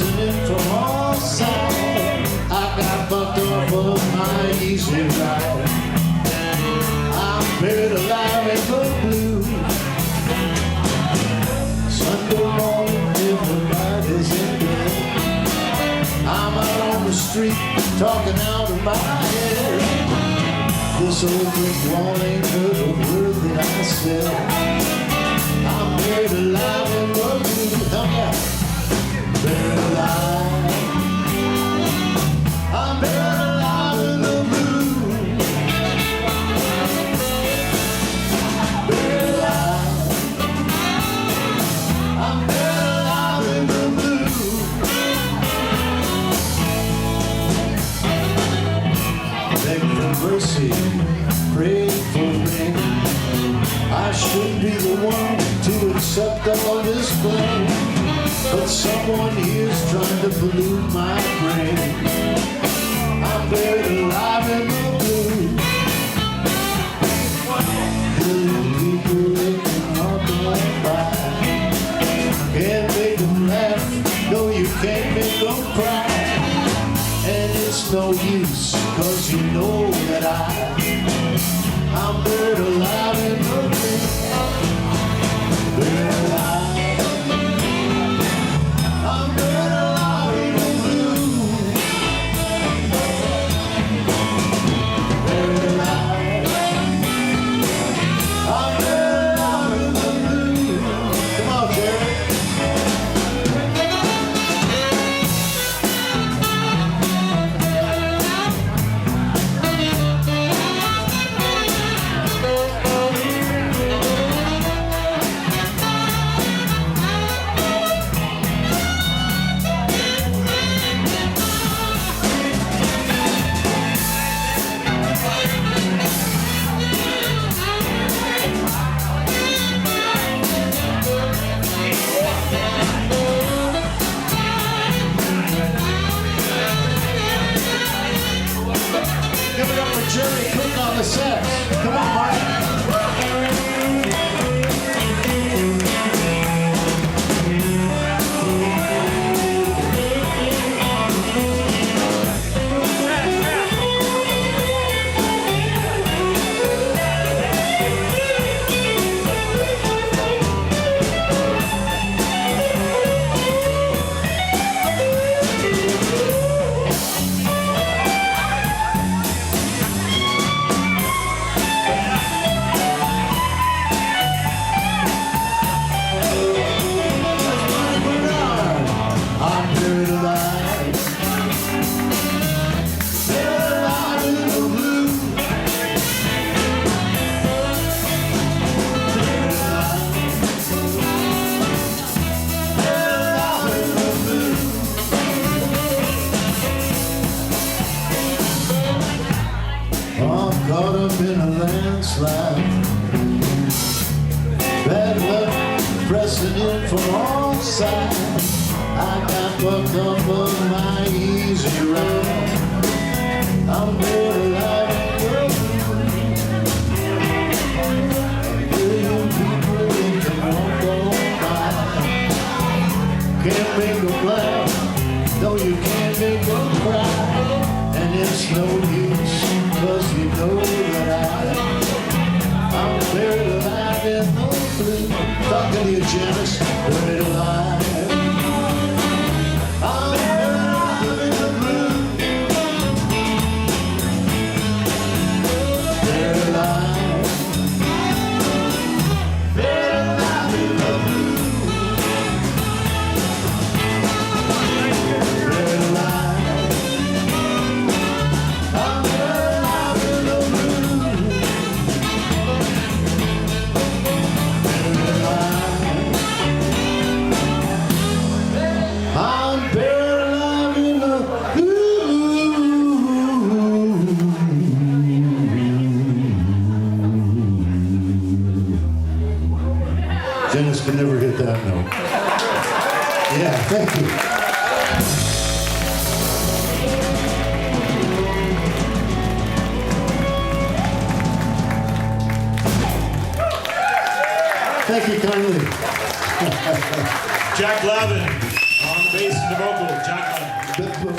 pressing in from all sides. I got bucked off of my easy ride. I'm buried alive in the blue. Sunday morning, everybody's in bed. I'm out on the street, talking out of my head. This old brick wall ain't heard a word that I said. I'm buried alive in the blue. Help me out. Buried alive. I'm buried alive in the blue. Buried alive. I'm buried alive in the blue. Beg for mercy, pray for rain. I should be the one to accept all this blame. But someone here's trying to pollute my brain. I'm buried alive in the blue. Billion people, they can walk on by. Can't make them laugh, no you can't make them cry. And it's no use, cause you know that I'm buried alive in the blue. Buried alive. I'm buried alive in the blue. Buried alive. I'm buried alive in the blue. Come on, Jerry. Give it up for Jerry Cook on the set. Come on, Marty. I'm caught up in a landslide. Bad luck pressing in from all sides. I got bucked up on my easy ride. I'm buried alive in the blue. Billion people they can walk on by. Can't make them laugh, no you can't make them cry. And it's no use, cause you know that I'm buried alive in the blue. Talking to you, Janice, buried alive. I'm buried alive in the blue. Buried alive. Buried alive in the blue. Buried alive. Dennis can never hit that note. Yeah, thank you. Thank you kindly. Jack Lavin on Bass and the vocal, Jacqueline. The